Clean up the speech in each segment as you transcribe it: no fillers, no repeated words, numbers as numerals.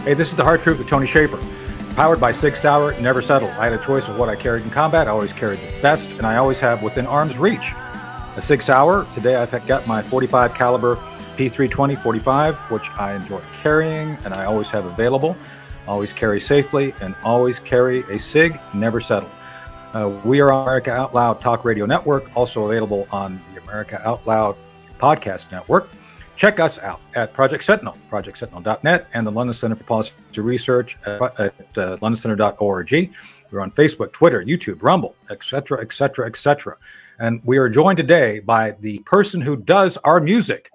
Hey, this is the hard truth of Tony Shaffer. Powered by Sig Sauer, never settle. I had a choice of what I carried in combat. I always carried the best, and I always have within arm's reach. A Sig Sauer. Today I've got my 45 caliber P320 45, which I enjoy carrying, and I always have available. Always carry safely, and always carry a Sig, never settle. We are on America Out Loud Talk Radio Network, also available on the America Out Loud Podcast Network. Check us out at Project Sentinel, projectsentinel.net, and the London Center for Policy Research at londoncenter.org. We're on Facebook, Twitter, YouTube, Rumble, etc., etc., etc. And we are joined today by the person who does our music,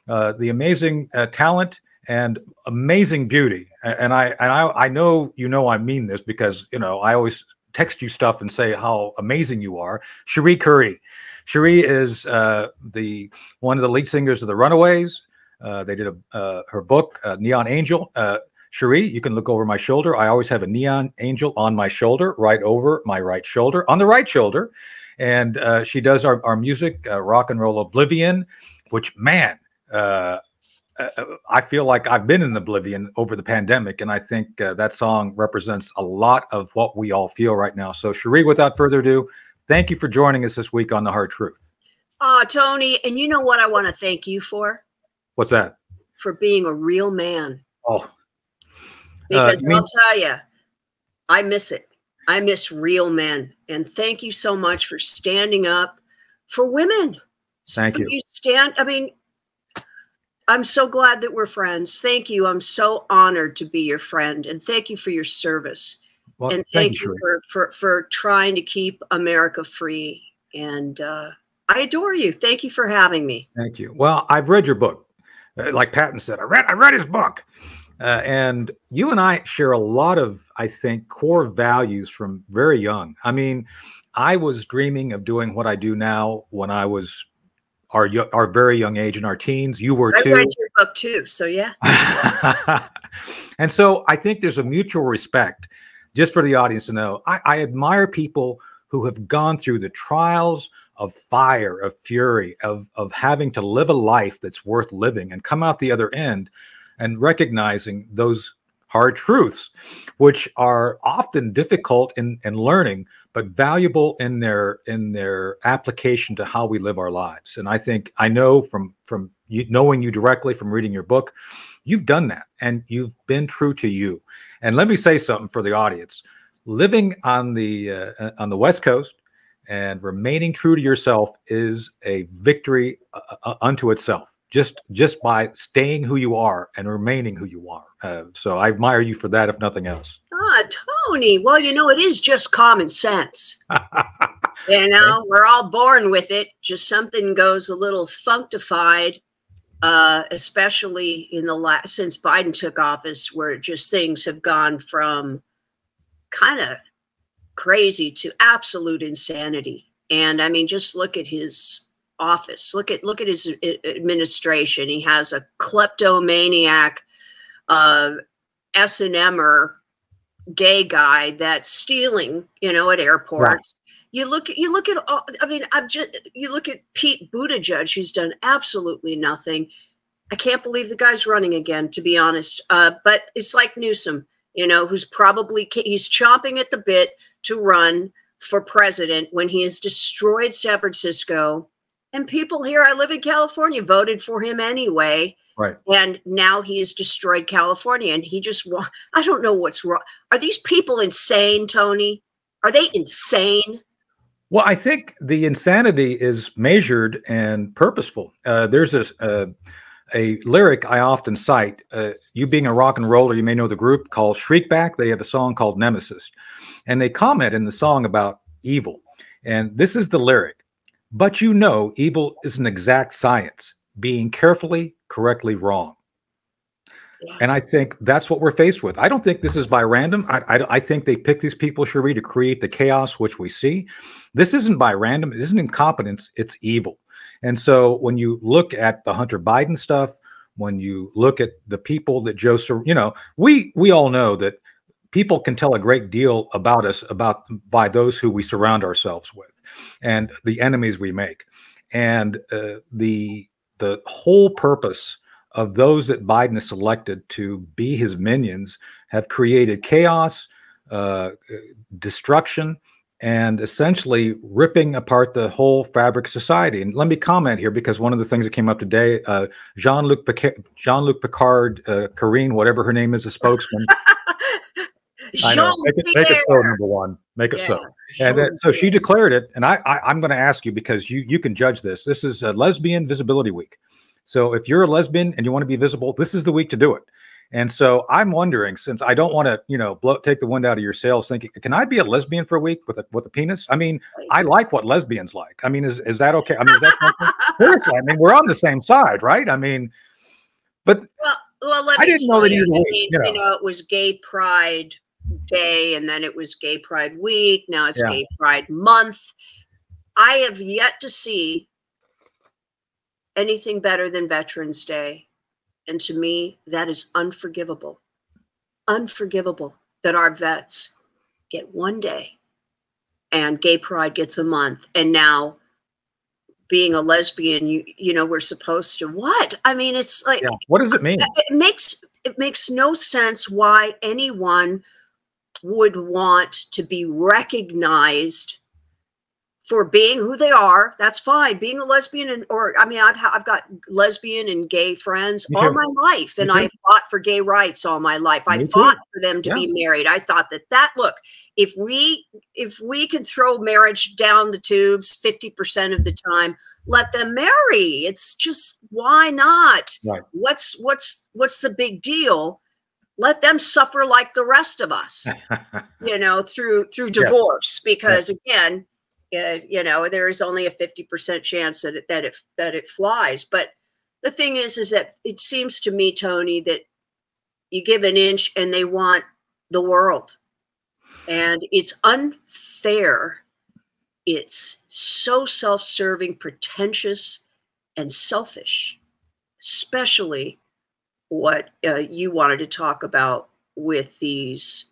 the amazing talent and amazing beauty. And I know I mean this because I always text you stuff and say how amazing you are. Cherie Currie. Cherie is one of the lead singers of the Runaways. They did her book, Neon Angel. Cherie, you can look over my shoulder. I always have a neon angel on my shoulder, right over my right shoulder, on the right shoulder. And she does our music, Rock and Roll Oblivion, which, man, I feel like I've been in oblivion over the pandemic. And I think that song represents a lot of what we all feel right now. So, Cherie, without further ado, thank you for joining us this week on The Hard Truth. Oh, Tony, and you know what I want to thank you for? What's that? For being a real man. Oh. Because I'll tell you, I miss it. I miss real men. And thank you so much for standing up for women. Thank you. I'm so glad that we're friends. Thank you. I'm so honored to be your friend. And thank you for your service. Well, and thank you for trying to keep America free. And I adore you. Thank you for having me. Thank you. Well, I've read your book. Like Patton said, I read his book. And you and I share a lot of, I think, core values from very young. I mean, I was dreaming of doing what I do now when I was our very young age in our teens. You were too. I read your book too. So yeah. And so I think there's a mutual respect. Just for the audience to know, I admire people who have gone through the trials of fire, of fury, of having to live a life that's worth living and come out the other end and recognizing those hard truths, which are often difficult in learning, but valuable in their application to how we live our lives. And I know from knowing you directly, from reading your book, you've done that and you've been true to you. And let me say something for the audience. Living on the West Coast and remaining true to yourself is a victory unto itself, just by staying who you are and remaining who you are. So I admire you for that, if nothing else. Ah, Tony. Well, it is just common sense. We're all born with it. Just something goes a little functified. Especially in since Biden took office, where just things have gone from kind of crazy to absolute insanity. And I mean, just look at his office. Look at his administration. He has a kleptomaniac, S&Mer gay guy that's stealing, at airports. Right. You look at you look at Pete Buttigieg, who's done absolutely nothing. I can't believe the guy's running again, to be honest. But it's like Newsom, who's he's chomping at the bit to run for president when he has destroyed San Francisco. And people here, I live in California, voted for him anyway. Right. And now he has destroyed California. And I don't know what's wrong. Are these people insane, Tony? Are they insane? Well, I think the insanity is measured and purposeful. There's a lyric I often cite. You being a rock and roller, you may know the group called Shriekback. They have a song called Nemesis. And they comment in the song about evil. And this is the lyric. But evil is an exact science, being carefully, correctly wrong. Yeah. And I think that's what we're faced with. I don't think this is by random. I think they pick these people, Cherie, to create the chaos which we see. This isn't by random. It isn't incompetence. It's evil. And so when you look at the Hunter Biden stuff, when you look at the people that we all know that people can tell a great deal about us by those who we surround ourselves with and the enemies we make. And the whole purpose of those that Biden has selected to be his minions have created chaos, destruction, and essentially ripping apart the whole fabric of society. And let me comment here, because one of the things that came up today, Jean-Luc Picard, Karine, whatever her name is, a spokesman. I know. Make it so, number one. Make it so. And so she declared it. And I'm going to ask you, because you can judge this. This is a Lesbian Visibility Week. So if you're a lesbian and you want to be visible, this is the week to do it. And so I'm wondering, since I don't want to, take the wind out of your sails, thinking, can I be a lesbian for a week with a penis? I mean, I like what lesbians like. I mean, is that okay? I mean, is that something? Seriously, I mean, we're on the same side, right? I mean, but well, I didn't know that either way. It was Gay Pride Day, and then it was Gay Pride Week. Now it's Gay Pride Month. I have yet to see anything better than Veterans Day. And to me, that is unforgivable. Unforgivable that our vets get one day and Gay Pride gets a month. And now being a lesbian, we're supposed to what? I mean, it's like, what does it mean? It makes no sense why anyone would want to be recognized for being who they are. That's fine. Being a lesbian, I've got lesbian and gay friends all my life, and I fought for gay rights all my life. I fought for them to be married. I thought that look, if we can throw marriage down the tubes 50% of the time, let them marry. It's just, why not? Right. What's the big deal? Let them suffer like the rest of us, through divorce, because again, there is only a 50% chance that it flies. But the thing is that it seems to me, Tony, that you give an inch and they want the world, and it's unfair. It's so self-serving, pretentious, and selfish, especially what you wanted to talk about with these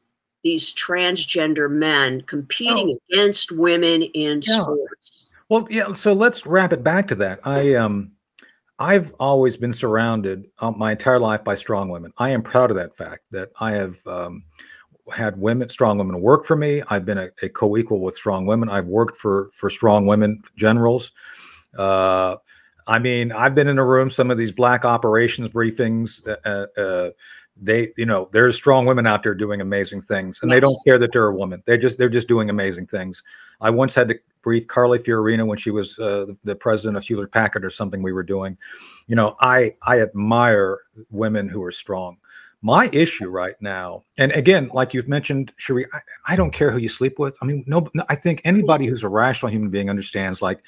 transgender men competing against women in sports. Well, yeah. So let's wrap it back to that. I've always been surrounded my entire life by strong women. I am proud of that fact, that I have had strong women work for me. I've been a co-equal with strong women. I've worked for strong women generals. I mean, I've been in a room, some of these black operations briefings, there's strong women out there doing amazing things, and they don't care that they're a woman. They're just doing amazing things. I once had to brief Carly Fiorina when she was the president of Hewlett Packard or something we were doing. I admire women who are strong. My issue right now, and again, like you've mentioned, Cherie, I don't care who you sleep with. I mean, no, I think anybody who's a rational human being understands, like,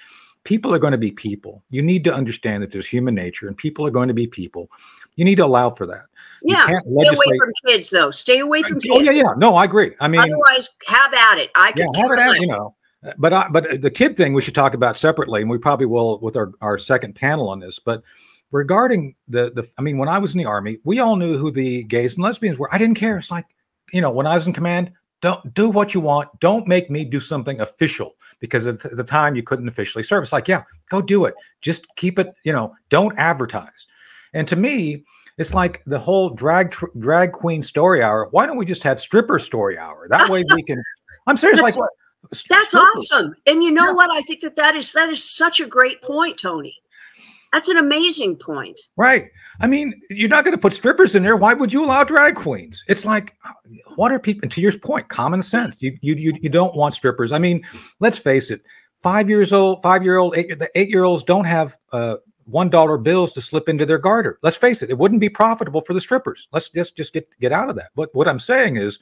people are going to be people. You need to understand that there's human nature, and people are going to be people. You need to allow for that. Yeah, stay away from kids, though. Stay away from kids. Oh yeah. No, I agree. I mean, otherwise, have at it. I can have it at, But the kid thing we should talk about separately, and we probably will with our second panel on this. But regarding when I was in the Army, we all knew who the gays and lesbians were. I didn't care. It's like, when I was in command, don't do what you want. Don't make me do something official, because at the time you couldn't officially serve. It's like, go do it. Just keep it, don't advertise. And to me, it's like the whole drag queen story hour. Why don't we just have stripper story hour? That way we can, I'm serious. That's awesome. And you know what? I think that is such a great point, Tony. That's an amazing point. Right. I mean, you're not going to put strippers in there. Why would you allow drag queens? It's like, what are people, and to your point, common sense. You don't want strippers. I mean, let's face it. 5-year-old, the 8-year-olds don't have $1 bills to slip into their garter. Let's face it. It wouldn't be profitable for the strippers. Let's just get out of that. But what I'm saying is,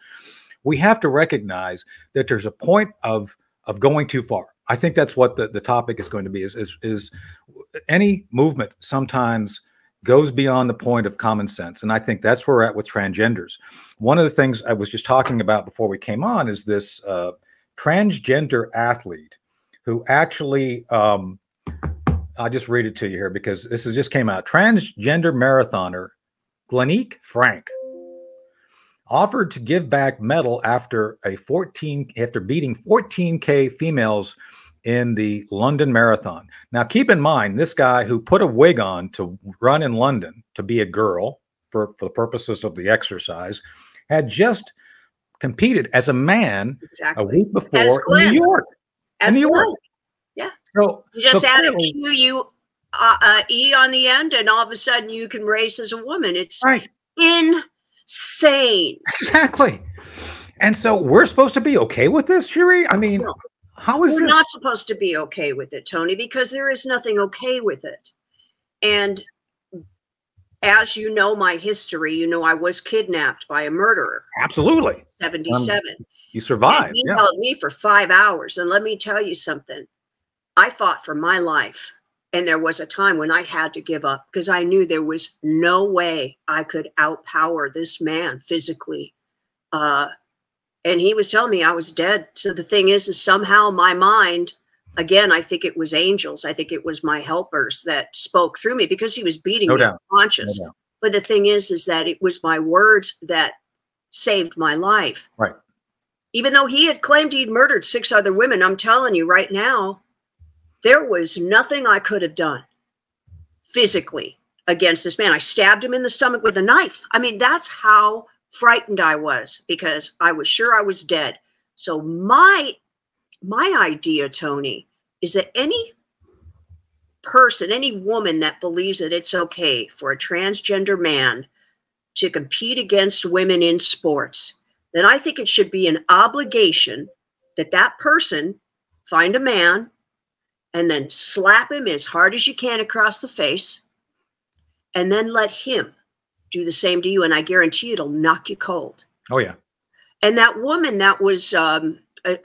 we have to recognize that there's a point of going too far. I think that's what the topic is going to be, is any movement sometimes goes beyond the point of common sense. And I think that's where we're at with transgenders. One of the things I was just talking about before we came on is this transgender athlete who actually, I'll just read it to you here because this just came out. Transgender marathoner Glenique Frank offered to give back medal after beating 14K females in the London Marathon. Now, keep in mind, this guy who put a wig on to run in London to be a girl for the purposes of the exercise had just competed as a man a week before in New York. As Glenn. Yeah. So, you just add a Q-U-E on the end, and all of a sudden you can race as a woman. It's insane. Exactly. And so we're supposed to be okay with this, Cherie? I mean, how is this? We're not supposed to be okay with it, Tony, because there is nothing okay with it. And as you know my history, you know I was kidnapped by a murderer. Absolutely. 77. You survived. He held me for 5 hours. And let me tell you something. I fought for my life. And there was a time when I had to give up because I knew there was no way I could outpower this man physically. And he was telling me I was dead. So the thing is somehow my mind, again, I think it was angels. I think it was my helpers that spoke through me because he was beating me unconscious. No doubt. But the thing is that it was my words that saved my life. Right. Even though he had claimed he'd murdered 6 other women, I'm telling you right now, there was nothing I could have done physically against this man. I stabbed him in the stomach with a knife. I mean, that's how frightened I was because I was sure I was dead. So my idea, Tony, is that any person, any woman that believes that it's okay for a transgender man to compete against women in sports, then I think it should be an obligation that that person find a man and then slap him as hard as you can across the face and then let him do the same to you. And I guarantee you it'll knock you cold. Oh, yeah. And that woman that was a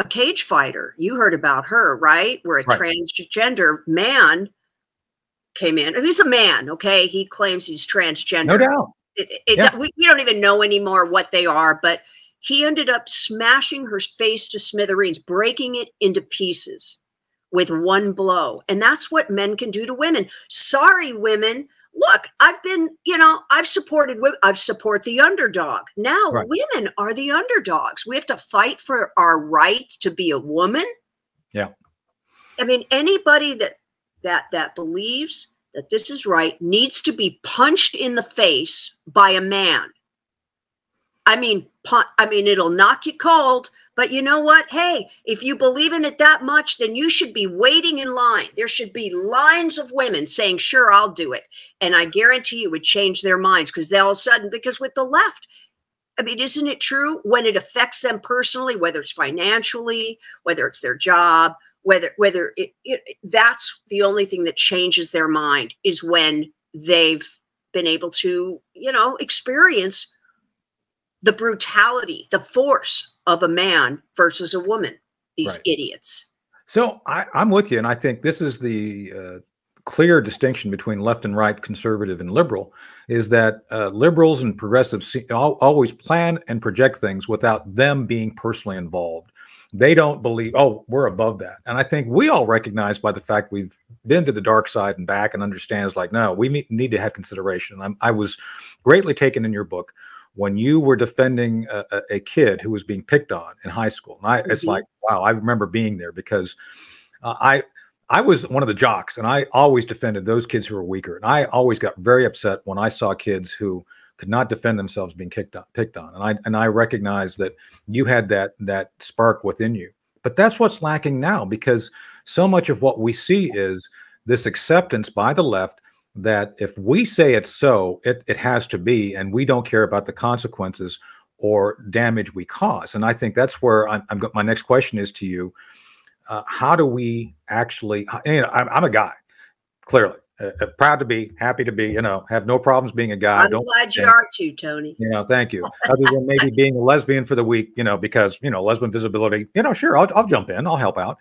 cage fighter, you heard about her, right? Where a transgender man came in. He's a man, okay? He claims he's transgender. No doubt. We don't even know anymore what they are, but he ended up smashing her face to smithereens, breaking it into pieces with one blow. And that's what men can do to women. Sorry, women. Look, I've been, I've supported women. I've supported the underdog. Now women are the underdogs. We have to fight for our right to be a woman. Yeah. I mean, anybody that believes that this is right needs to be punched in the face by a man. I mean, it'll knock you cold, but you know what? Hey, if you believe in it that much, then you should be waiting in line. There should be lines of women saying, sure, I'll do it. And I guarantee you it would change their minds because all of a sudden, because with the left, I mean, isn't it true when it affects them personally, whether it's financially, whether it's their job, whether that's the only thing that changes their mind is when they've been able to, experience the brutality, the force of a man versus a woman, these idiots. So I'm with you. And I think this is the clear distinction between left and right, conservative and liberal, is that liberals and progressives always plan and project things without them being personally involved. They don't believe, oh, we're above that. And I think we all recognize by the fact we've been to the dark side and back and understand it's like, no, we need to have consideration. I was greatly taken in your book when you were defending a kid who was being picked on in high school. And it's like, wow, I remember being there because I was one of the jocks and I always defended those kids who were weaker. And I always got very upset when I saw kids who could not defend themselves being picked on. And I recognized that you had that spark within you. But that's what's lacking now because so much of what we see is this acceptance by the left that if we say it's so, it has to be, and we don't care about the consequences or damage we cause. And I think that's where my next question is to you. How do we actually, I'm a guy, clearly, proud to be, happy to be, have no problems being a guy. I'm glad you are too, Tony. Thank you. Other than maybe being a lesbian for the week, because, lesbian visibility, sure, I'll jump in, I'll help out.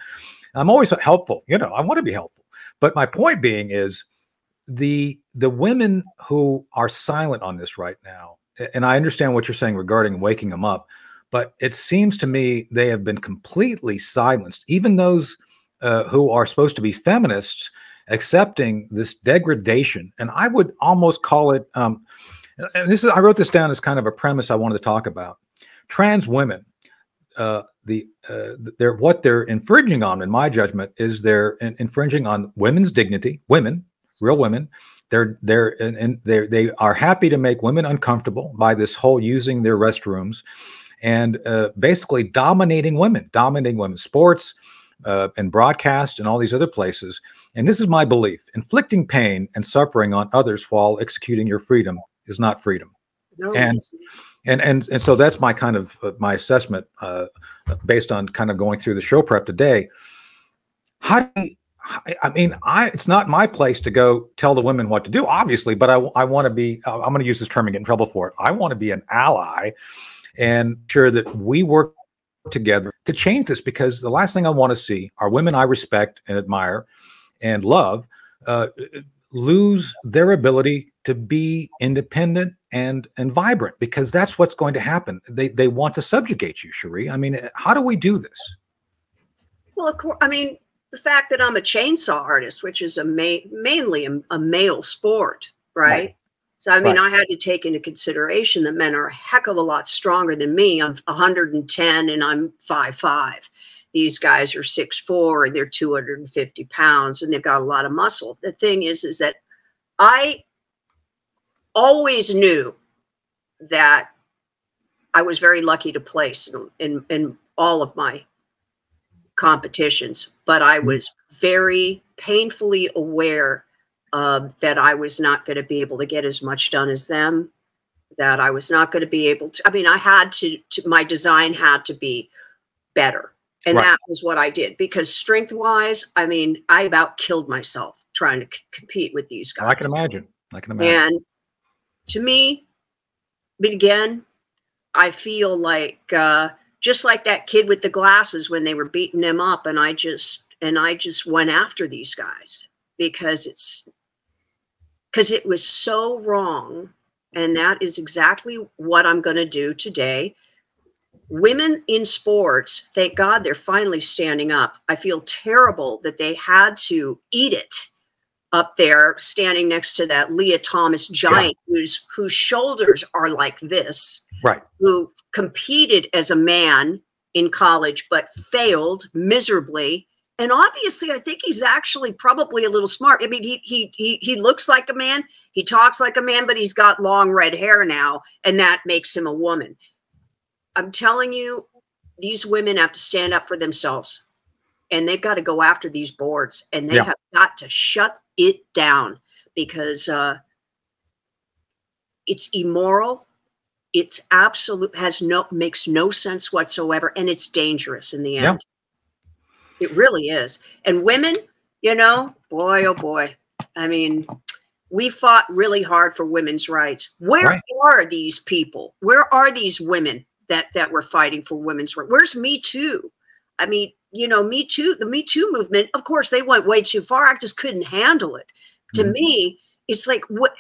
I'm always helpful, I want to be helpful. But my point being is, the women who are silent on this right now, and I understand what you're saying regarding waking them up, but it seems to me they have been completely silenced. Even those who are supposed to be feminists accepting this degradation, and I would almost call it, and I wrote this down as kind of a premise I wanted to talk about. Trans women, what they're infringing on, in my judgment, is they're infringing on women's dignity. Women, real women. They are happy to make women uncomfortable by this whole using their restrooms, and basically dominating women, sports and broadcast and all these other places. And this is my belief: inflicting pain and suffering on others while executing your freedom is not freedom. No. And so that's my kind of my assessment based on kind of going through the show prep today. It's not my place to go tell the women what to do, obviously, but I want to be, I'm going to use this term and get in trouble for it. I want to be an ally and sure that we work together to change this, because the last thing I want to see are women I respect and admire and love lose their ability to be independent and vibrant, because that's what's going to happen. They want to subjugate you, Cherie. I mean, how do we do this? Well, of course, I mean, the fact that I'm a chainsaw artist, which is mainly a male sport, right? So, I mean, I had to take into consideration that men are a heck of a lot stronger than me. I'm 110 and I'm 5'5". These guys are 6'4", and they're 250 pounds, and they've got a lot of muscle. The thing is that I always knew that I was very lucky to place in all of my competitions, but I was very painfully aware that I was not going to be able to get as much done as them, that I was not going to be able to, I mean, I had to my design had to be better. And that was what I did, because strength wise, I mean, I about killed myself trying to compete with these guys. I can imagine. And to me, but again, I feel like, just like that kid with the glasses when they were beating him up, and I just went after these guys because it was so wrong. And that is exactly what I'm going to do today. Women in sports, thank God they're finally standing up. I feel terrible that they had to eat it up there, standing next to that Leah Thomas giant whose shoulders are like this, who competed as a man in college but failed miserably. And obviously, I think he's actually probably a little smart. I mean, he looks like a man, he talks like a man, but he's got long red hair now, and that makes him a woman. I'm telling you, these women have to stand up for themselves, and they've got to go after these boards, and they have got to shut it down, because it's immoral. It's absolute, makes no sense whatsoever. And it's dangerous in the end. It really is. And women, you know, boy, oh boy. I mean, we fought really hard for women's rights. Where are these people? Where are these women that were fighting for women's rights? Where's Me Too? I mean, you know, Me Too, the Me Too movement, of course, they went way too far. I just couldn't handle it. To me, it's like, what?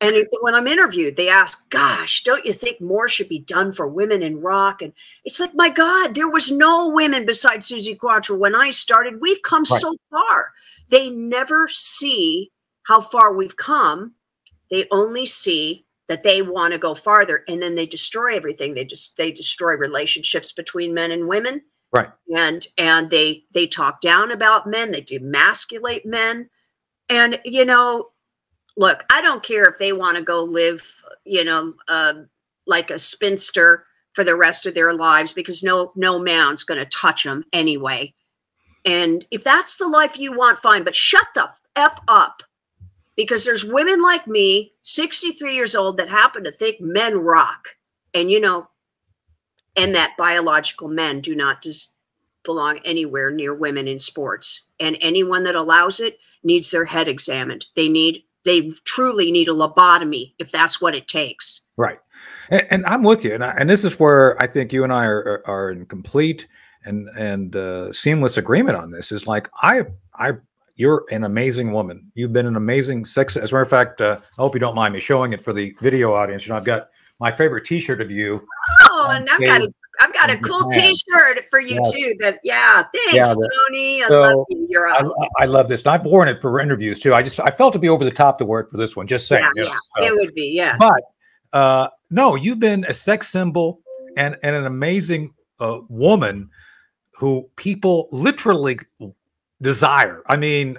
And when I'm interviewed, they ask, gosh, don't you think more should be done for women in rock? And it's like, my God, there was no women besides Susie Quattro when I started. We've come so far. They never see how far we've come. They only see that they want to go farther, and then they destroy everything. They destroy relationships between men and women. And they talk down about men. They demasculate men. And, you know, look, I don't care if they want to go live, you know, like a spinster for the rest of their lives, because no man's going to touch them anyway. And if that's the life you want, fine, but shut the F up, because there's women like me, 63 years old, that happen to think men rock. And, you know, and that biological men do not just belong anywhere near women in sports. And anyone that allows it needs their head examined. They truly need a lobotomy if that's what it takes. Right. And I'm with you. And this is where I think you and I are in complete and seamless agreement on this. Is like, you're an amazing woman. You've been an amazing sex. As a matter of fact, I hope you don't mind me showing it for the video audience. You know, I've got my favorite T-shirt of you. Oh, and I've got a cool T-shirt for you too. Thanks, Tony. I love you. You're awesome. I love this. And I've worn it for interviews too. I felt to be over the top to wear it for this one. Just saying. It would be, But no, you've been a sex symbol and an amazing woman who people literally desire. I mean,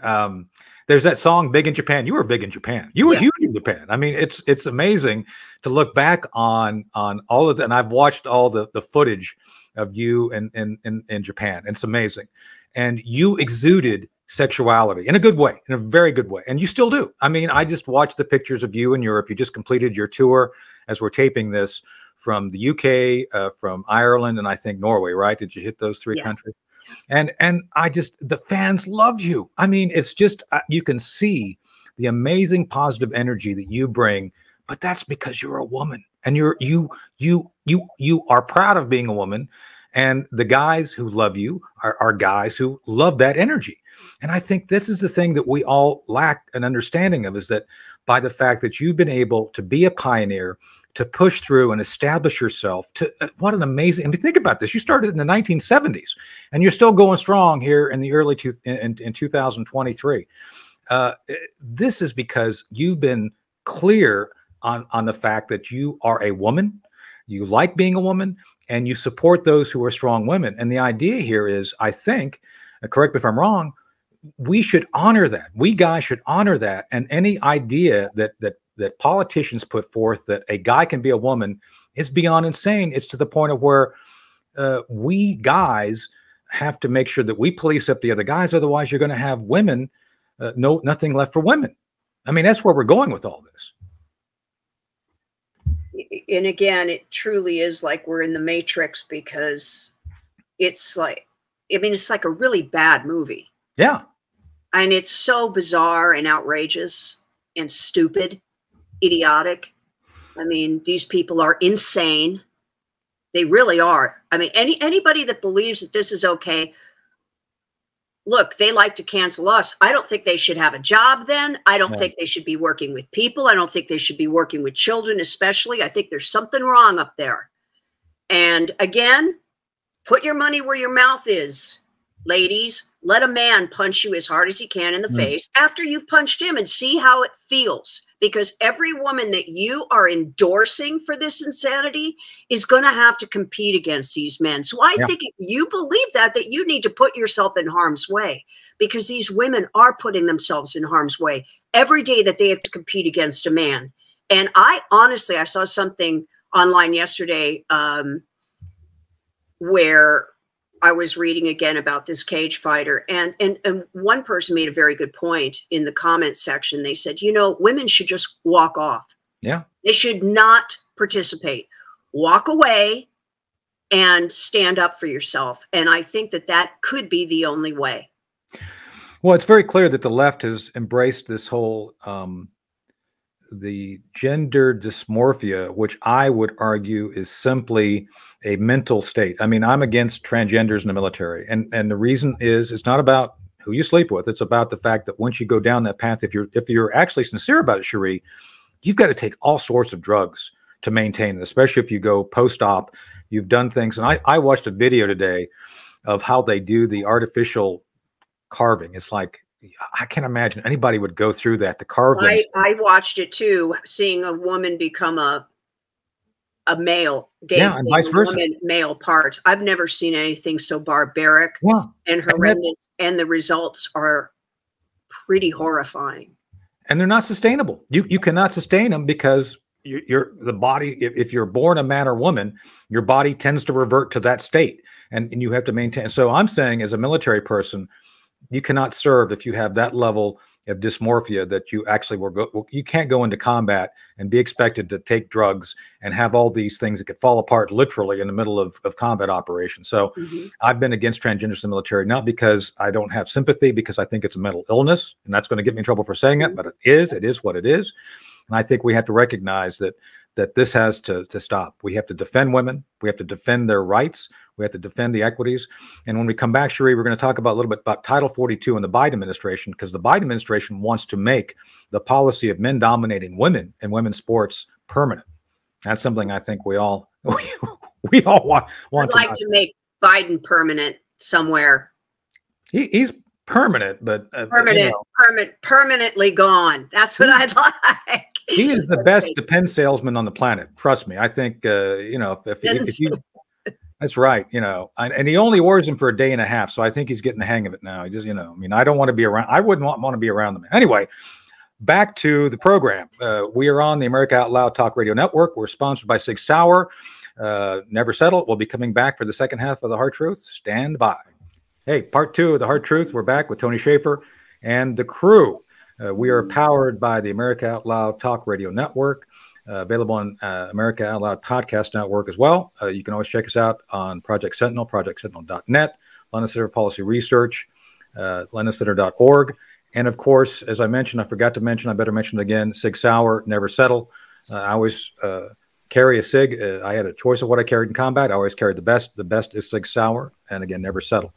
there's that song "Big in Japan." You were big in Japan. You were huge in Japan. I mean, it's amazing to look back on all of that. And I've watched all the footage of you in Japan. It's amazing, and you exuded sexuality in a good way, in a very good way, and you still do. I mean, I just watched the pictures of you in Europe. You just completed your tour as we're taping this from the UK, from Ireland, and I think Norway. Right? Did you hit those three countries? And I just, the fans love you. I mean, it's just, you can see the amazing positive energy that you bring, but that's because you're a woman, and you are proud of being a woman. And the guys who love you are guys who love that energy. And I think this is the thing that we all lack an understanding of, is that by the fact that you've been able to be a pioneer, to push through and establish yourself, to what an amazing, I mean, think about this. You started in the 1970s and you're still going strong here in the early in 2023. This is because you've been clear on the fact that you are a woman, you like being a woman, and you support those who are strong women. And the idea here is, I think, correct me if I'm wrong, we should honor that. We guys should honor that. And any idea that politicians put forth that a guy can be a woman is beyond insane. It's to the point of where we guys have to make sure that we police up the other guys. Otherwise, you're going to have women, nothing left for women. I mean, that's where we're going with all this. And again, it truly is like we're in the Matrix, because it's like, I mean, it's like a really bad movie. Yeah. And it's so bizarre and outrageous and stupid, idiotic. I mean, these people are insane. They really are. I mean, anybody that believes that this is okay, look, they like to cancel us. I don't think they should have a job then. I don't think they should be working with people. I don't think they should be working with children, especially. I think there's something wrong up there. And again, put your money where your mouth is, ladies. Let a man punch you as hard as he can in the face after you've punched him, and see how it feels. Because every woman that you are endorsing for this insanity is going to have to compete against these men. So I think if you believe that you need to put yourself in harm's way, because these women are putting themselves in harm's way every day that they have to compete against a man. And I honestly, I saw something online yesterday where I was reading again about this cage fighter, and one person made a very good point in the comment section. They said, you know, women should just walk off. Yeah. They should not participate. Walk away and stand up for yourself. And I think that that could be the only way. Well, it's very clear that the left has embraced this whole the gender dysmorphia, which I would argue is simply a mental state. I mean, I'm against transgenders in the military. And the reason is, it's not about who you sleep with. It's about the fact that once you go down that path, if you're actually sincere about it, Cherie, you've got to take all sorts of drugs to maintain it, especially if you go post-op. You've done things. And I watched a video today of how they do the artificial carving. It's like, I can't imagine anybody would go through that to carve. I watched it too, seeing a woman become a male, and vice versa. Male parts. I've never seen anything so barbaric and horrendous, and the results are pretty horrifying. And they're not sustainable. You cannot sustain them, because the body, if you're born a man or woman, your body tends to revert to that state, and you have to maintain. So I'm saying, as a military person, you cannot serve if you have that level of dysmorphia, that you actually you can't go into combat and be expected to take drugs and have all these things that could fall apart literally in the middle of combat operations. So I've been against transgenders in the military, not because I don't have sympathy, because I think it's a mental illness, and that's going to get me in trouble for saying it, but it is what it is. And I think we have to recognize that this has to stop. We have to defend women. We have to defend their rights. We have to defend the equities. And when we come back, Cherie, we're going to talk about a little bit about Title 42 and the Biden administration, because the Biden administration wants to make the policy of men dominating women in women's sports permanent. That's something I think we all want. I'd like to make Biden permanent somewhere. He's permanent, but permanently gone. That's what I'd like. He is the best defense salesman on the planet. Trust me. I think if That's right. You know, and he only wears them for a day and a half. So I think he's getting the hang of it now. He just, you know, I mean, I don't want to be around. I wouldn't want to be around them. Anyway, back to the program. We are on the America Out Loud Talk Radio Network. We're sponsored by Sig Sauer. Never Settle. We'll be coming back for the second half of The Hard Truth. Stand by. Hey, part 2 of The Hard Truth. We're back with Tony Shaffer and the crew. We are powered by the America Out Loud Talk Radio Network. Available on America Out Loud Podcast Network as well. You can always check us out on Project Sentinel, projectsentinel.net, London Center for Policy Research, londоncenter.org. And of course, as I mentioned, I forgot to mention, I better mention it again, Sig Sauer, Never Settle. I always carry a Sig. I had a choice of what I carried in combat. I always carried the best. The best is Sig Sauer. And again, Never Settle.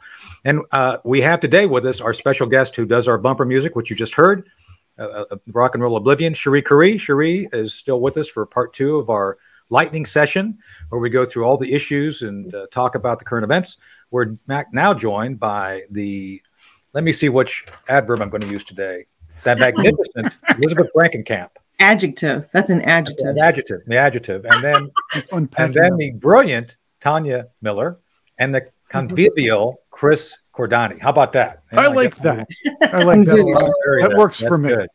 And we have today with us our special guest who does our bumper music, which you just heard. Rock and Roll Oblivion, Cherie Currie. Cherie is still with us for part 2 of our lightning session, where we go through all the issues and talk about the current events. We're now joined by the, let me see which adverb I'm going to use today, that magnificent Elizabeth Frankenkamp. Adjective. That's an adjective. The adjective. And then, the brilliant Tanya Miller and the convivial Chris Cordani. How about that? I like that. I like that a lot. That works for me. Good.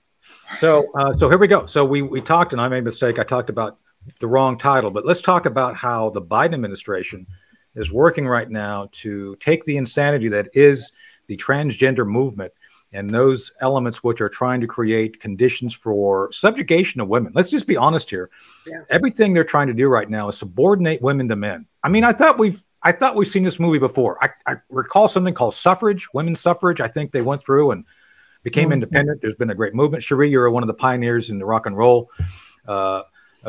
So here we go. So we talked, and I made a mistake. I talked about the wrong title, but let's talk about how the Biden administration is working right now to take the insanity that is the transgender movement and those elements which are trying to create conditions for subjugation of women. Let's just be honest here. Yeah. Everything they're trying to do right now is subordinate women to men. I mean, I thought we've seen this movie before. I recall something called suffrage, women's suffrage. I think they went through and became independent. There's been a great movement. Cherie, you're one of the pioneers in the rock and roll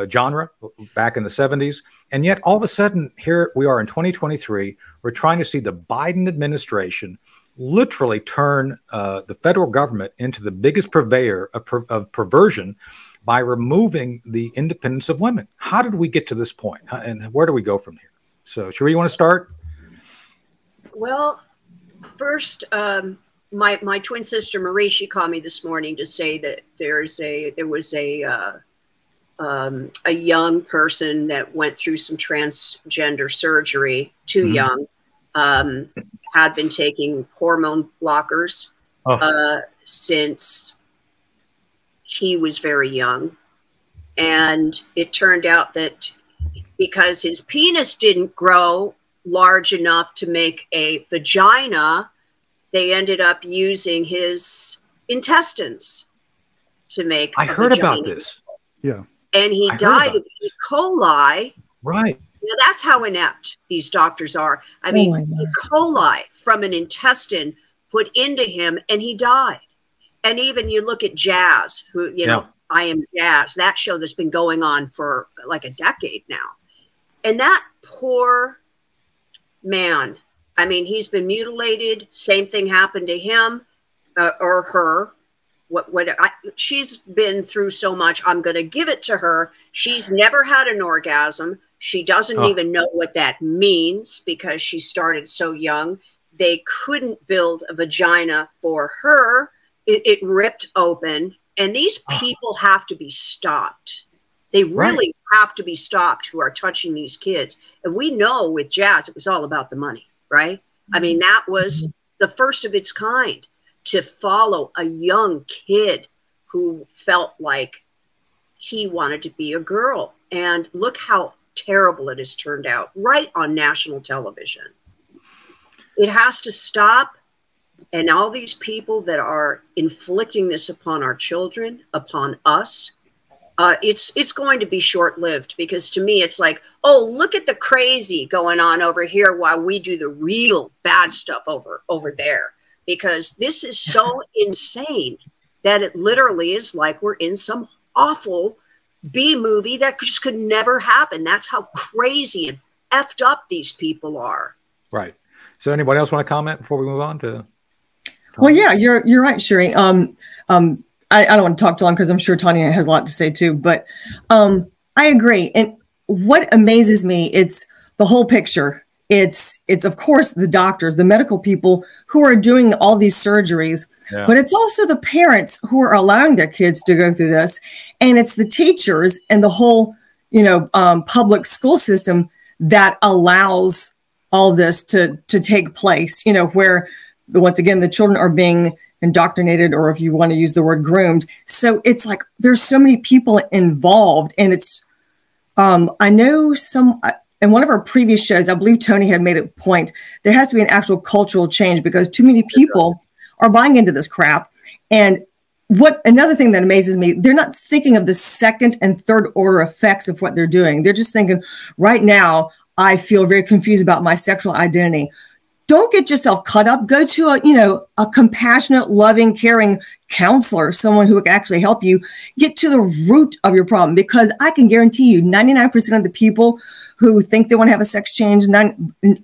genre back in the 70s. And yet all of a sudden, here we are in 2023, we're trying to see the Biden administration literally turn the federal government into the biggest purveyor of perversion by removing the independence of women. How did we get to this point? And where do we go from here? So, Cherie, you want to start? Well, first, my twin sister Marie, she called me this morning to say that there was a young person that went through some transgender surgery, too young, had been taking hormone blockers since he was very young, and it turned out that because his penis didn't grow large enough to make a vagina, they ended up using his intestines to make I heard vagina. About this. Yeah. And he died of E. coli. Right. Now, that's how inept these doctors are. I mean, E. coli from an intestine put into him, and he died. And even you look at Jazz, who, you know, I Am Jazz, that show that's been going on for like a decade now. And that poor man, I mean, he's been mutilated. Same thing happened to him or her. She's been through so much. I'm going to give it to her. She's never had an orgasm. She doesn't even know what that means because she started so young. They couldn't build a vagina for her. It ripped open. And these people have to be stopped. They really have to be stopped who are touching these kids. And we know with Jazz, it was all about the money, right? I mean, that was the first of its kind, to follow a young kid who felt like he wanted to be a girl. And look how terrible it has turned out right on national television. It has to stop. And all these people that are inflicting this upon our children, upon us, it's going to be short-lived, because to me, it's like, oh, look at the crazy going on over here while we do the real bad stuff over there. Because this is so insane that it literally is like we're in some awful B movie that just could never happen. That's how crazy and effed up these people are. Right. So anybody else want to comment before we move on to? Well, yeah, you're right, Cherie. I don't want to talk too long because I'm sure Tanya has a lot to say too, but I agree. And what amazes me, it's the whole picture. It's of course the doctors, the medical people who are doing all these surgeries, but it's also the parents who are allowing their kids to go through this. And it's the teachers and the whole, public school system that allows all this to take place, you know, where once again, the children are being indoctrinated, or if you want to use the word groomed. So it's like, there's so many people involved, and it's, I know in one of our previous shows, I believe Tony had made a point, there has to be an actual cultural change because too many people are buying into this crap. And another thing that amazes me, they're not thinking of the second and third order effects of what they're doing. They're just thinking, right now, I feel very confused about my sexual identity. Don't get yourself cut up. Go to a compassionate, loving, caring counselor, someone who can actually help you get to the root of your problem. Because I can guarantee you 99% of the people who think they want to have a sex change,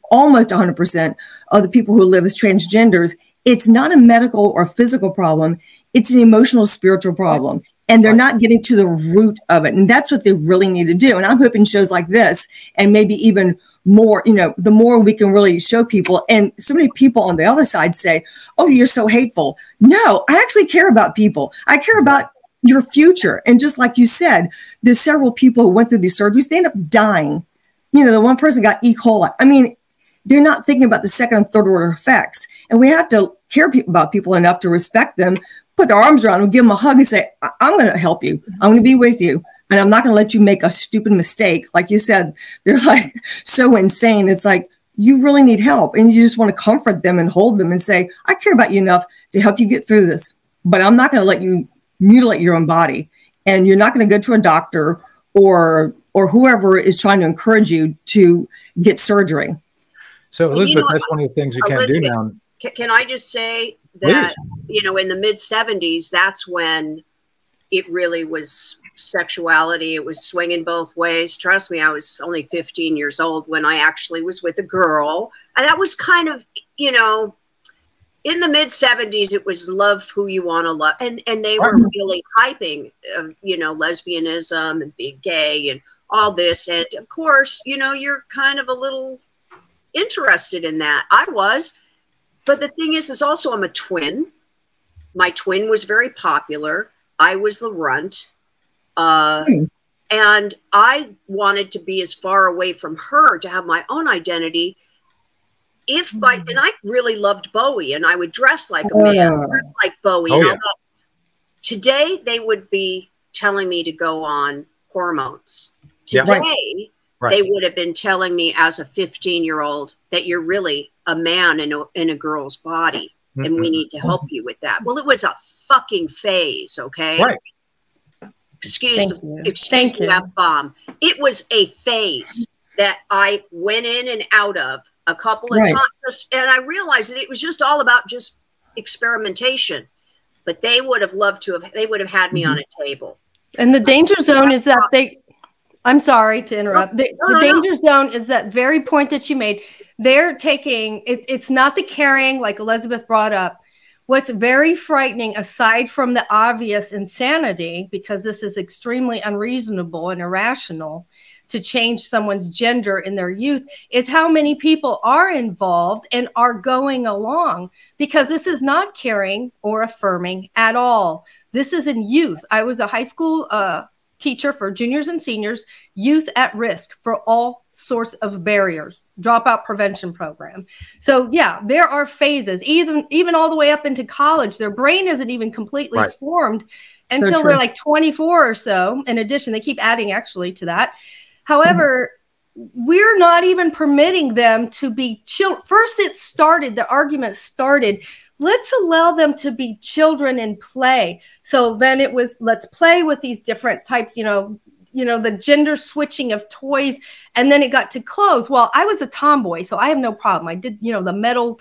almost 100% of the people who live as transgenders, it's not a medical or physical problem. It's an emotional, spiritual problem. And they're not getting to the root of it. And that's what they really need to do. And I'm hoping shows like this, and maybe even more, the more we can really show people. And so many people on the other side say, oh, you're so hateful. No, I actually care about people. I care about your future. And just like you said, there's several people who went through these surgeries, they end up dying. The one person got E. coli. I mean, they're not thinking about the second and third order effects. And we have to care about people enough to respect them, put their arms around them, give them a hug and say, I'm going to help you. I'm going to be with you. And I'm not going to let you make a stupid mistake. Like you said, they're like so insane. It's like, you really need help. And you just want to comfort them and hold them and say, I care about you enough to help you get through this, but I'm not going to let you mutilate your own body. And you're not going to go to a doctor or whoever is trying to encourage you to get surgery. So Elizabeth, that's one of the things you can't do now. Can I just say that, in the mid 70s, that's when it really was sexuality. It was swinging both ways. Trust me, I was only 15 years old when I actually was with a girl. And that was kind of, in the mid 70s, it was love who you want to love. And they were really hyping, lesbianism and being gay and all this. And of course, you're kind of a little interested in that. I was. But the thing is also I'm a twin. My twin was very popular. I was the runt. And I wanted to be as far away from her to have my own identity. And I really loved Bowie, and I would dress like a man, dress like Bowie. Today, they would be telling me to go on hormones. Today, they would have been telling me as a 15-year-old that you're really a man in a girl's body, and we need to help you with that. Well, it was a fucking phase, okay? Right. Excuse the F-bomb. It was a phase that I went in and out of a couple of times, and I realized that it was just all about just experimentation. But they would have loved to have. They would have had me on a table. And the danger zone is that I'm sorry to interrupt. The danger zone is that very point that you made. They're taking it's not the carrying like Elizabeth brought up. What's very frightening, aside from the obvious insanity, because this is extremely unreasonable and irrational to change someone's gender in their youth, is how many people are involved and are going along, because this is not caring or affirming at all. This is in youth. I was a high school teacher for juniors and seniors, youth at risk for all sorts of barriers, dropout prevention program. So yeah, there are phases, even all the way up into college. Their brain isn't even completely formed until they're like 24 or so. In addition, they keep adding actually to that. However, we're not even permitting them to be children. First, the argument started, let's allow them to be children and play. So then it was, let's play with these different types, the gender switching of toys. And then it got to clothes. Well, I was a tomboy, so I have no problem. I did, the metal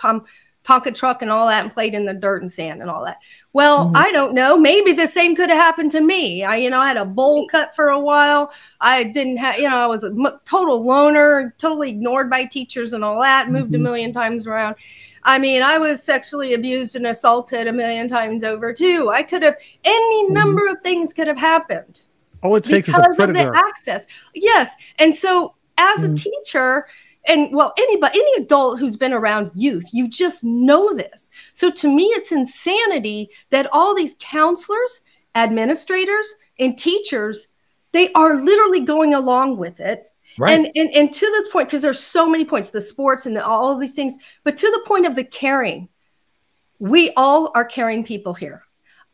Tonka truck and all that, and played in the dirt and sand and all that. Well, I don't know. Maybe the same could have happened to me. I had a bowl cut for a while. I didn't have, I was a total loner, totally ignored by teachers and all that, moved a million times around. I mean, I was sexually abused and assaulted a million times over too. I could have, any number of things could have happened. All it takes is a predator. Because of the access. Yes. And so as a teacher, and well, any adult who's been around youth, you just know this. So to me, it's insanity that all these counselors, administrators, and teachers, they are literally going along with it. Right. And to the point, because there's so many points, the sports and all of these things, but to the point of the caring, we all are caring people here.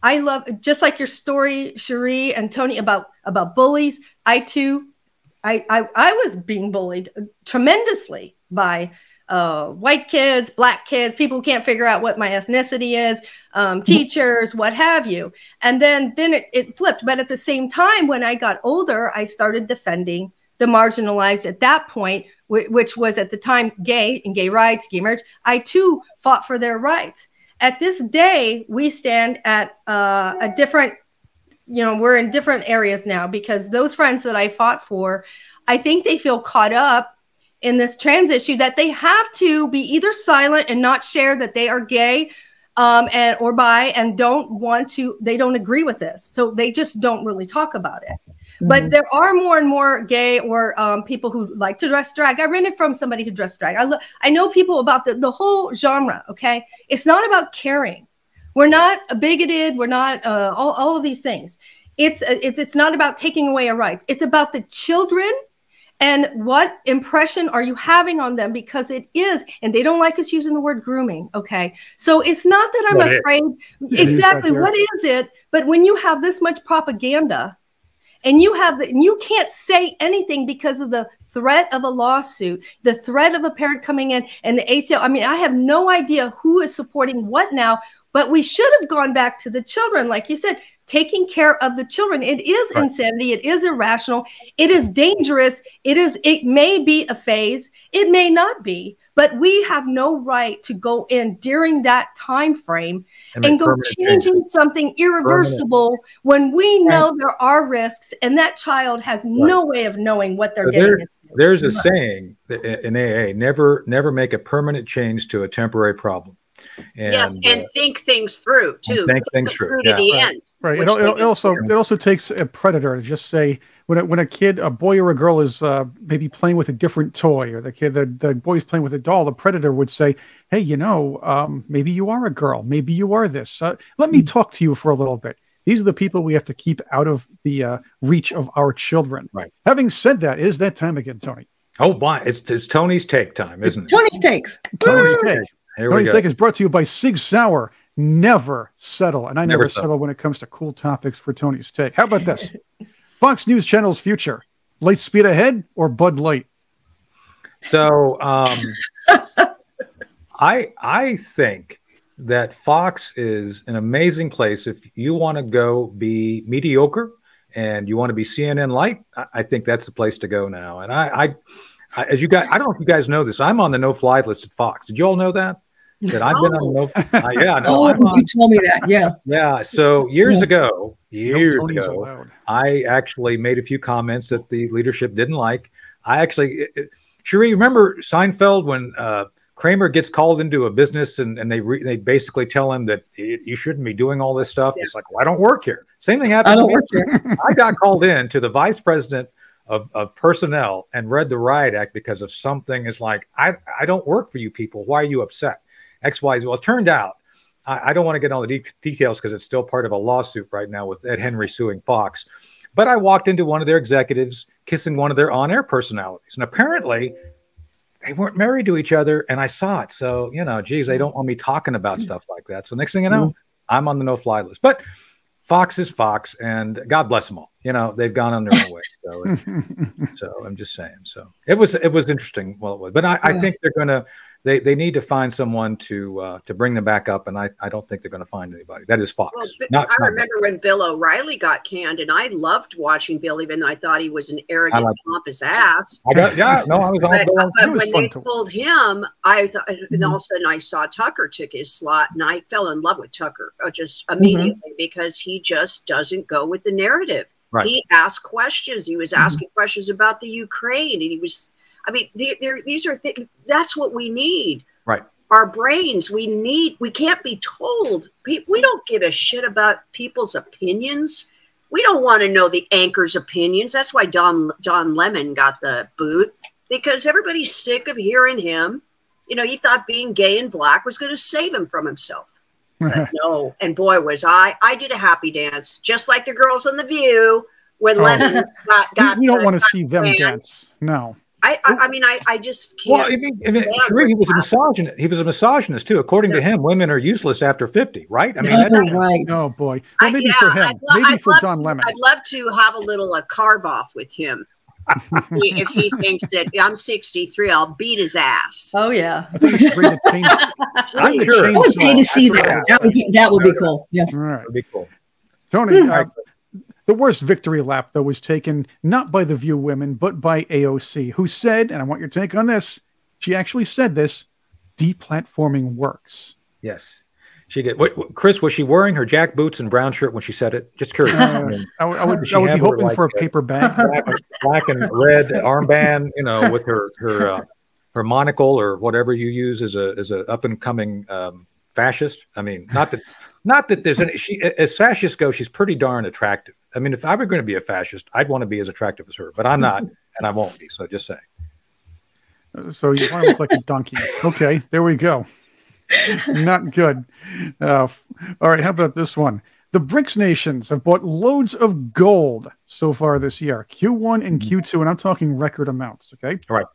I love, just like your story, Cherie and Tony, about bullies. I too, I was being bullied tremendously by white kids, black kids, people who can't figure out what my ethnicity is, teachers, what have you. And then it flipped. But at the same time, when I got older, I started defending the marginalized at that point, which was at the time gay and gay rights, gay marriage. I too fought for their rights. At this day, we stand at a different, we're in different areas now, because those friends that I fought for, I think they feel caught up in this trans issue that they have to be either silent and not share that they are gay or bi, and they don't agree with this. So they just don't really talk about it. But there are more and more gay or people who like to dress drag. I rented from somebody who dressed drag. I know people about the whole genre, okay? It's not about caring. We're not bigoted. We're not all of these things. It's not about taking away our rights. It's about the children and what impression are you having on them, because it is, and they don't like us using the word grooming, okay? So it's not that I'm afraid. Exactly, what is it? But when you have this much propaganda, and you can't say anything because of the threat of a lawsuit, the threat of a parent coming in, and the ACL. I mean, I have no idea who is supporting what now, but we should have gone back to the children, like you said, taking care of the children. It is insanity. It is irrational. It is dangerous. It may be a phase. It may not be, but we have no right to go in during that time frame and go changing something irreversible when we know there are risks, and that child has no way of knowing what they're getting into. There's a saying in AA: never make a permanent change to a temporary problem. And, yes, and think things through too. Think things through to the end. Right. It also takes a predator to just say, when a boy or a girl is maybe playing with a different toy, or the boy's playing with a doll, the predator would say, hey, maybe you are a girl, maybe you are this. Let me talk to you for a little bit. These are the people we have to keep out of the reach of our children. Right. Having said that, is that time again, Tony? Oh, boy, it's Tony's take time, isn't it? Tony's takes. Tony's take. Tony's Take is brought to you by Sig Sauer. Never settle. And I never settle when it comes to cool topics for Tony's Take. How about this? Fox News Channel's future. Light speed ahead or Bud Light? So I think that Fox is an amazing place. If you want to go be mediocre and you want to be CNN light, I think that's the place to go now. And as you guys, I don't know if you guys know this, I'm on the no-fly list at Fox. Did you all know that? That I've been on the no-fly? Yeah, no. You told me that. Yeah. Yeah. So years ago, I actually made a few comments that the leadership didn't like. Cherie, remember Seinfeld when Kramer gets called into a business and they basically tell him that you shouldn't be doing all this stuff. Yeah. It's like, well, I don't work here. Same thing happened. I don't work here. I got called in to the vice president of personnel and read the riot act because of something. Is like, I don't work for you people. Why are you upset? X, Y, Z. Well, it turned out, I don't want to get all the details because it's still part of a lawsuit right now with Ed Henry suing Fox. But I walked into one of their executives kissing one of their on-air personalities. And apparently they weren't married to each other. And I saw it. So, geez, they don't want me talking about stuff like that. So next thing you know, I'm on the no-fly list. But Fox is Fox, and God bless them all. They've gone on their own way. So I'm just saying. So it was interesting. Well, it was, but I think they're going to. They need to find someone to bring them back up, and I don't think they're going to find anybody. That is Fox. Well, I remember when Bill O'Reilly got canned, and I loved watching Bill, even though I thought he was an arrogant, pompous ass. I was on Bill. But when they pulled him, I thought, and all of a sudden I saw Tucker took his slot, and I fell in love with Tucker just immediately because he just doesn't go with the narrative. Right. He asked questions. He was asking questions about the Ukraine, and he was. I mean, these are things. That's what we need. Right. Our brains. We can't be told. We don't give a shit about people's opinions. We don't want to know the anchor's opinions. That's why Don Lemon got the boot, because everybody's sick of hearing him. He thought being gay and black was going to save him from himself. But no. And boy, was I did a happy dance, just like the girls on The View. when Lemon got you don't want to see them dance. No. I mean, I just can't. Well, I mean Cherie, he was a misogynist. He was a misogynist too. According to him, women are useless after 50, right? I mean, that's right. Oh boy. Well, maybe for him. Maybe for Don Lemon. I'd love to have a little carve off with him. If he thinks that I'm 63, I'll beat his ass. Oh yeah. I think it's great to change. I'm sure. I would pay to see that. That would be cool. Yeah. All right. That'd be cool. Tony, the worst victory lap, though, was taken not by the View women, but by AOC, who said, and I want your take on this, she actually said this, deplatforming works. Yes, she did. Chris, was she wearing her jack boots and brown shirt when she said it? Just curious. I would be hoping for a paper bag. Black and red armband, you know, with her monocle or whatever you use as a up and coming fascist. I mean, not that there's any. As fascists go, she's pretty darn attractive. I mean, if I were going to be a fascist, I'd want to be as attractive as her, but I'm not, and I won't be. So just saying. So you want to look like a donkey? Okay, there we go. Not good. All right, how about this one? The BRICS nations have bought loads of gold so far this year, Q1 and Q2, and I'm talking record amounts. Okay, all right.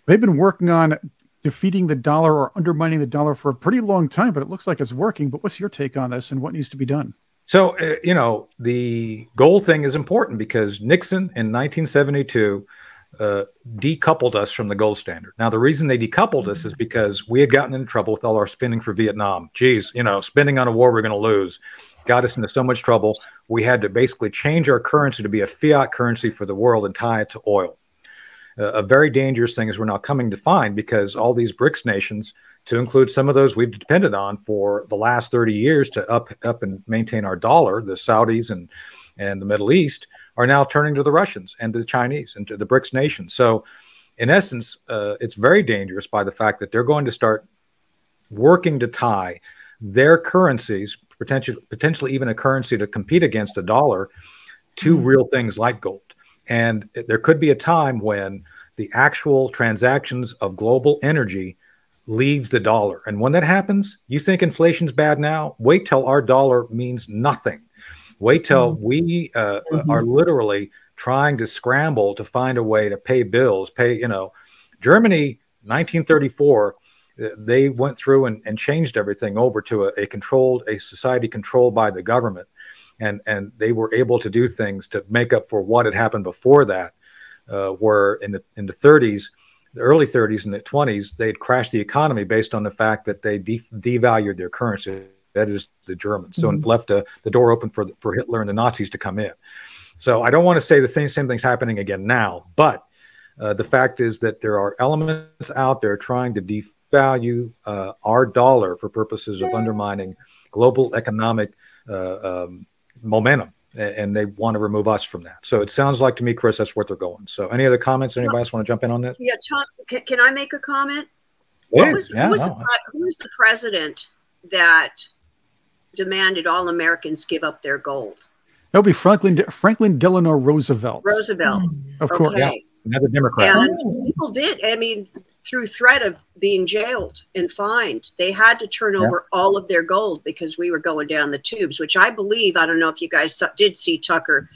They've been working on defeating the dollar or undermining the dollar for a pretty long time, but it looks like it's working. But what's your take on this and what needs to be done? So, you know, the gold thing is important because Nixon in 1972 decoupled us from the gold standard. Now, the reason they decoupled us is because we had gotten into trouble with all our spending for Vietnam. Geez, you know, spending on a war we're going to lose got us into so much trouble. We had to basically change our currency to be a fiat currency for the world and tie it to oil. A very dangerous thing is we're now coming to find because all these BRICS nations, to include some of those we've depended on for the last 30 years to up and maintain our dollar, the Saudis and the Middle East, are now turning to the Russians and to the Chinese and to the BRICS nations. So in essence, it's very dangerous by the fact that they're going to start working to tie their currencies, potentially even a currency to compete against the dollar, to real things like gold. And there could be a time when the actual transactions of global energy leaves the dollar. And when that happens, you think inflation's bad now? Wait till our dollar means nothing. Wait till we are literally trying to scramble to find a way to pay bills, you know, Germany, 1934, they went through and changed everything over to a society controlled by the government. And they were able to do things to make up for what had happened before that, where in the 30s, the early 30s and the 20s, they had crashed the economy based on the fact that they devalued their currency. That is the Germans. So it left the door open for Hitler and the Nazis to come in. So I don't want to say the same thing's happening again now, but the fact is that there are elements out there trying to devalue our dollar for purposes of undermining global economic momentum, and they want to remove us from that. So it sounds like to me, Chris, that's where they're going. So any other comments? Anybody else want to jump in on this? Yeah, Tom, can I make a comment? Who was the president that demanded all Americans give up their gold? That would be Franklin Delano Roosevelt. Of course, yeah, another Democrat. And people did. I mean, through threat of being jailed and fined, they had to turn over all of their gold because we were going down the tubes, which I believe, I don't know if you guys did see Tucker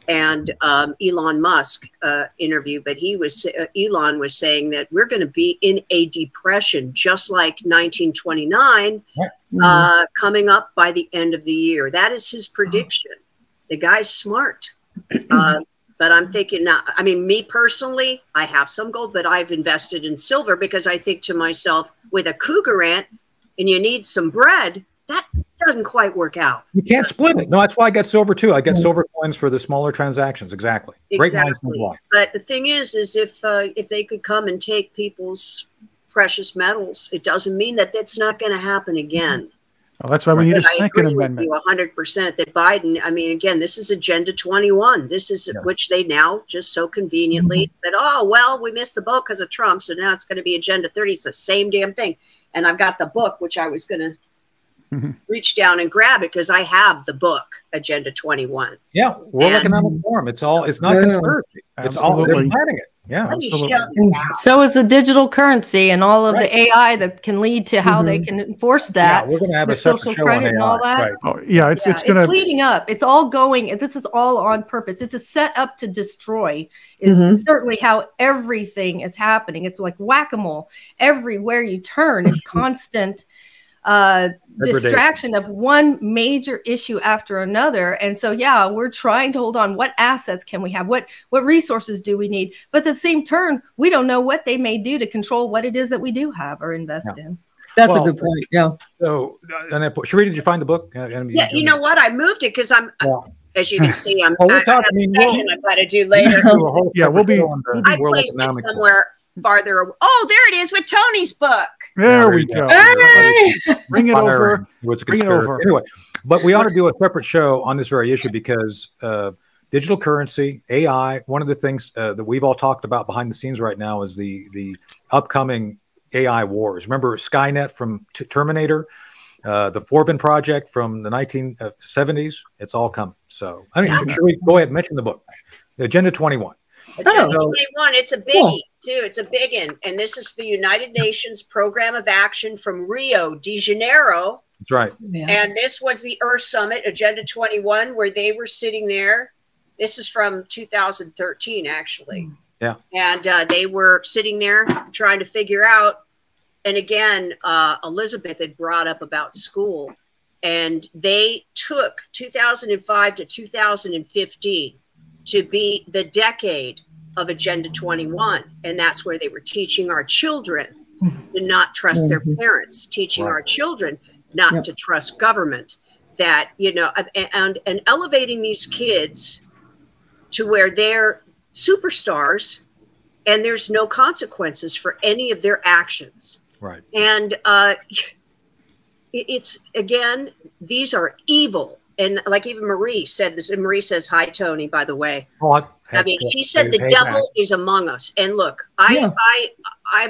and Elon Musk interview, but Elon was saying that we're going to be in a depression just like 1929 coming up by the end of the year. That is his prediction. The guy's smart. But I'm thinking now, I mean, me personally, I have some gold, but I've invested in silver because I think to myself, with a cougar ant and you need some bread, that doesn't quite work out. You can't split it. No, that's why I got silver too. I got silver coins for the smaller transactions. Exactly. Exactly. But the thing is if they could come and take people's precious metals, it doesn't mean that that's not going to happen again. Well, that's why we need a second amendment. I agree with you 100% that Biden, I mean, again, this is Agenda 21. This is which they now just so conveniently said, oh, well, we missed the boat because of Trump. So now it's going to be Agenda 30. It's the same damn thing. And I've got the book, which I was going to reach down and grab it because I have the book, Agenda 21. Yeah, World Economic Forum. It's not conspiracy. It's all, they're planning it. Yeah, absolutely. So is the digital currency and all of the AI that can lead to how they can enforce that. Yeah, we're going to have a separate show on AI. And all that. Right. Oh, yeah, it's going to. It's leading up. It's all going. This is all on purpose. It's a set up to destroy. Is certainly how everything is happening. It's like whack-a-mole. Everywhere you turn, it's constant distraction of one major issue after another. And so, yeah, we're trying to hold on. What assets can we have? What resources do we need? But at the same turn, we don't know what they may do to control what it is that we do have or invest in. That's a good point. Yeah. So, Cherie, did you find the book? Yeah, you know what? I moved it because as you can see, I have a session I've got to do later. We'll be. I placed it somewhere farther away. Oh, there it is with Tony's book. There we go. Hey! Bring it over. Bring it over. Anyway, but we ought to do a separate show on this very issue because digital currency, AI, one of the things that we've all talked about behind the scenes right now is the upcoming AI wars. Remember Skynet from Terminator? The Forbin project from the 1970s, it's all coming. So, I mean, should we go ahead and mention the book? Agenda 21. Agenda 21, it's a biggie, too. It's a big one. And this is the United Nations Program of Action from Rio de Janeiro. That's right. Yeah. And this was the Earth Summit, Agenda 21, where they were sitting there. This is from 2013, actually. Yeah. And they were sitting there trying to figure out. And again, Elizabeth had brought up about school, and they took 2005 to 2015 to be the decade of Agenda 21. And that's where they were teaching our children to not trust their parents, teaching our children not to trust government, that, you know, and elevating these kids to where they're superstars and there's no consequences for any of their actions. Right. And it's, again, these are evil. And like even Marie said this, and Marie says, hi, Tony, by the way. I mean, she said the devil is among us. And look, I'm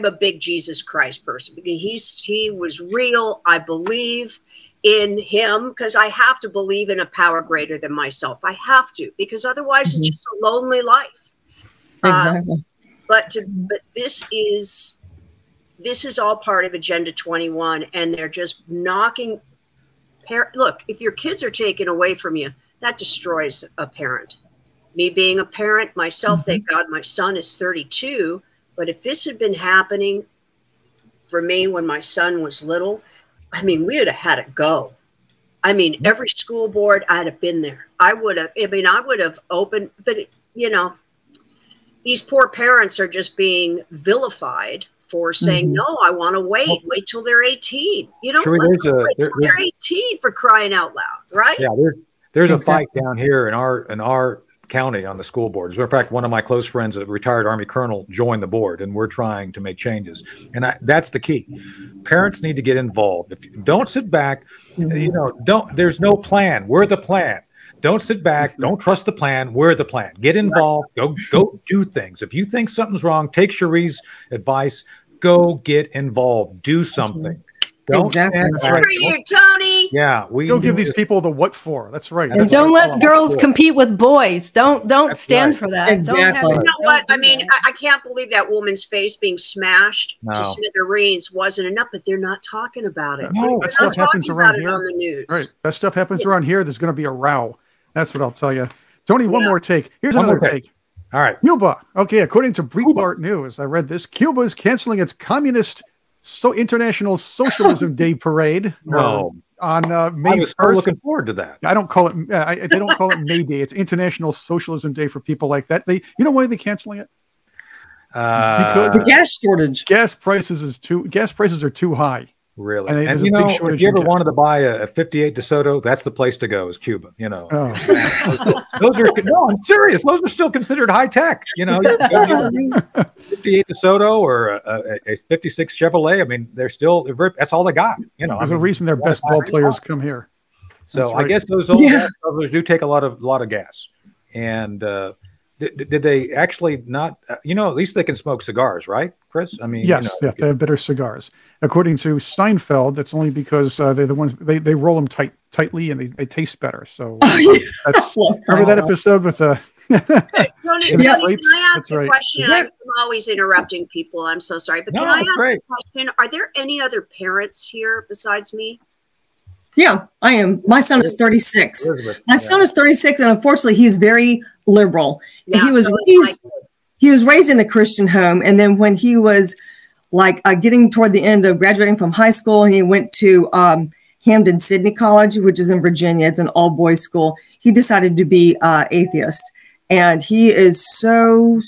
a big Jesus Christ person because he was real. I believe in him because I have to believe in a power greater than myself. I have to, because otherwise it's just a lonely life. Exactly. But this is all part of Agenda 21, and they're just knocking. Look, if your kids are taken away from you, that destroys a parent. Me being a parent myself, thank God my son is 32. But if this had been happening for me when my son was little, I mean, we would have had it go. I mean, every school board, I'd have been there. I would have opened, but you know, these poor parents are just being vilified for saying, no, I want to wait till they're 18. You don't wait till they're 18 for crying out loud, right? Yeah, there's a fight down here in our county on the school board. As a matter of fact, one of my close friends, a retired Army colonel, joined the board, and we're trying to make changes. And that's the key. Parents need to get involved. If you don't sit back, you know, there's no plan. We're the plan. Don't sit back. Don't trust the plan. We're the plan. Get involved. Go do things. If you think something's wrong, take Cherie's advice. Go get involved. Do something. Don't stand back. For you, Tony. Yeah, don't give these people the what for. That's right. And don't let girls compete with boys. Don't stand for that. Exactly. You know what? I mean, I can't believe that woman's face being smashed to smithereens wasn't enough, but they're not talking about it. No, that stuff happens around here. On the news. Right. That stuff happens around here. There's going to be a row. That's what I'll tell you. Tony, one more take. Here's another take. All right. Cuba. Okay, according to Breitbart News, I read this. Cuba is canceling its communist International Socialism Day parade on May 1st. I was so looking forward to that. I don't call it. They don't call it May Day. It's International Socialism Day for people like that. You know why they're canceling it? Because the gas shortage. Gas prices are too high. Really? And you know, if you ever wanted to buy a 58 DeSoto, that's the place to go, is Cuba. You know, those are, no, I'm serious. Those are still considered high tech. You know, 58 DeSoto or a 56 Chevrolet. I mean, that's all they got. You know, there's a reason their best ball players come here. So I guess those old gas travelers do take a lot of gas. And did they actually not? You know, at least they can smoke cigars, right, Chris? I mean, yes, they have better cigars. According to Steinfeld, that's only because they're the ones they roll them tightly and they taste better. So remember that episode with Tony, can I ask a right. question? I'm always interrupting people. I'm so sorry. But can I ask a question? Are there any other parents here besides me? Yeah, I am. My son is 36. My son is 36, and unfortunately, he's very liberal. Yeah, he was raised in a Christian home, and then when he was like getting toward the end of graduating from high school, he went to Hampden Sydney College, which is in Virginia. It's an all-boys school. He decided to be atheist, and he is so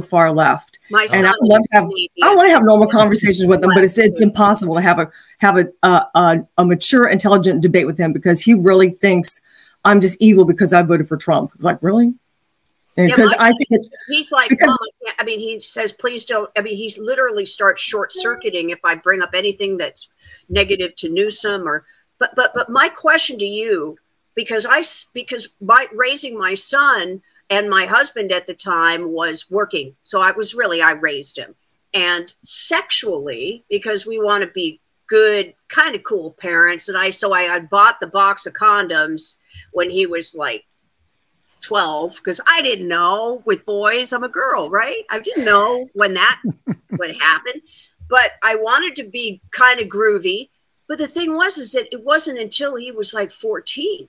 far left. And I want to have normal conversations with him, but it's impossible to have a mature, intelligent debate with him because he really thinks I'm just evil because I voted for Trump. It's like, really? Because I think he's like, I mean, he says, please don't. I mean, he's literally starts short circuiting if I bring up anything that's negative to Newsom or. But my question to you, because by raising my son and my husband at the time was working, so I raised him, and sexually because we want to be good, kind of cool parents, and I bought the box of condoms when he was like 12 because I didn't know with boys. I'm a girl, right? I didn't know when that would happen, but I wanted to be kind of groovy. But the thing is that it wasn't until he was like 14,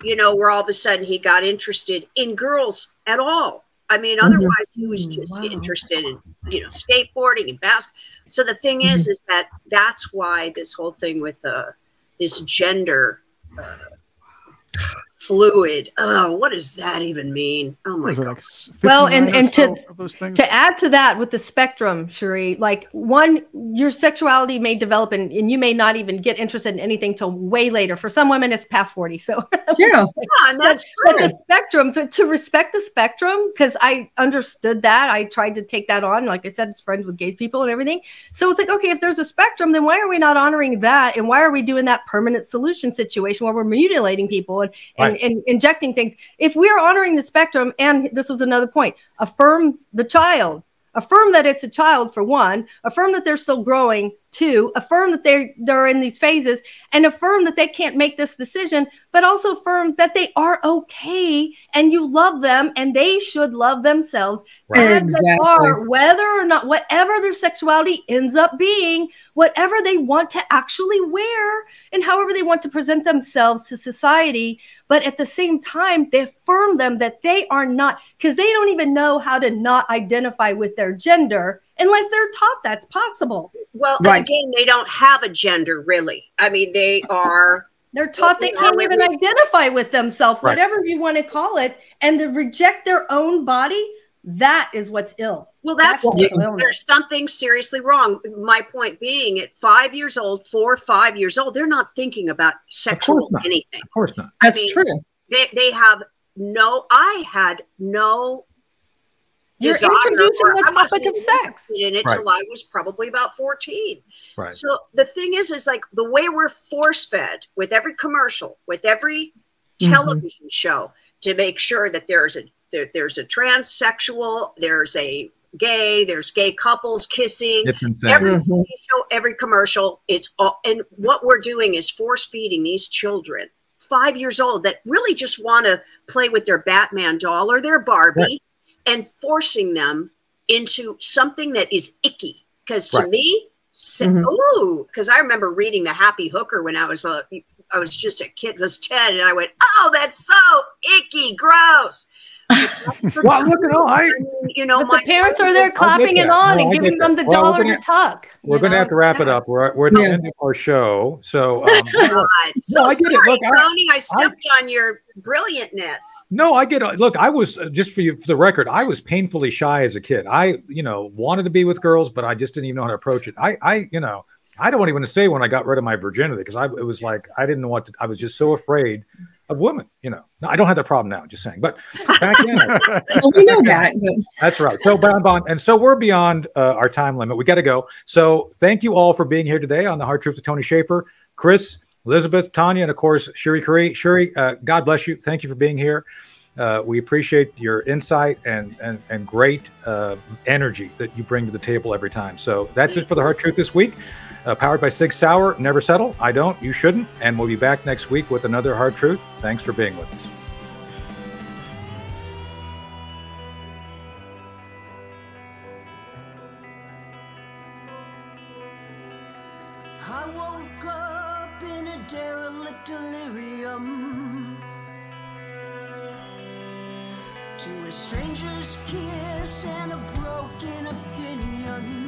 where all of a sudden he got interested in girls at all. I mean, otherwise he was just interested in, skateboarding and basketball. So the thing is that that's why this whole thing with this gender fluid. Oh, what does that even mean? Oh my God. Well, and to add to that with the spectrum, Cherie, like your sexuality may develop and you may not even get interested in anything till way later. For some women, it's past 40. So yeah, and that's true. But the spectrum, to respect the spectrum, because I understood that. I tried to take that on. Like I said, it's friends with gay people and everything. So it's like, okay, if there's a spectrum, then why are we not honoring that? And why are we doing that permanent solution situation where we're mutilating people and injecting things? If we're honoring the spectrum, and this was another point, affirm the child, affirm that it's a child for one, affirm that they're still growing, two, affirm that they're in these phases, and affirm that they can't make this decision, but also affirm that they are okay and you love them and they should love themselves as they are, whether or not, whatever their sexuality ends up being, whatever they want to actually wear and however they want to present themselves to society. But at the same time, they affirm them that they are not, because they don't even know how to not identify with their gender unless they're taught that's possible. Well, again, they don't have a gender, really. I mean, they're taught they can't even identify with themselves, whatever you want to call it, and to reject their own body. That is what's ill. Well, there's something seriously wrong. My point being, at 5 years old, 4 or 5 years old, they're not thinking about sexual anything. Of course not. That's true. They have I had no. You're introducing the topic of sex in it till I was probably about 14. Right. So the thing is like the way we're force fed with every commercial, with every television show, to make sure that there's a transsexual, there's gay couples kissing. Every TV show, every commercial, it's all. And what we're doing is force feeding these children, 5 years old, that really just want to play with their Batman doll or their Barbie. Right. And forcing them into something that is icky. Because to me, because I remember reading The Happy Hooker when I was just a kid, was 10, and I went, oh, that's so icky, gross. Well, look at all the parents are there clapping it on and giving them the dollar to tuck. We're going to have to wrap it up. We're at the end of our show. So, I get it. Look, Tony, I stepped on your brilliantness. No, I get it. Look, I was just for the record, I was painfully shy as a kid. I wanted to be with girls, but I just didn't even know how to approach it. I don't even want to say when I got rid of my virginity because it was like I didn't know what to. I was just so afraid of women, No, I don't have that problem now. Just saying, but back then, we know that. That's right. So, and so we're beyond our time limit. We got to go. So, thank you all for being here today on the Hard Truth of Tony Shaffer, Chris, Elizabeth, Tanya, and of course Cherie Currie. Cherie, God bless you. Thank you for being here. We appreciate your insight and great energy that you bring to the table every time. So that's it for the Hard Truth this week. Powered by Sig Sauer. Never settle. I don't. You shouldn't. And we'll be back next week with another Hard Truth. Thanks for being with us. I woke up in a derelict delirium to a stranger's kiss and a broken opinion.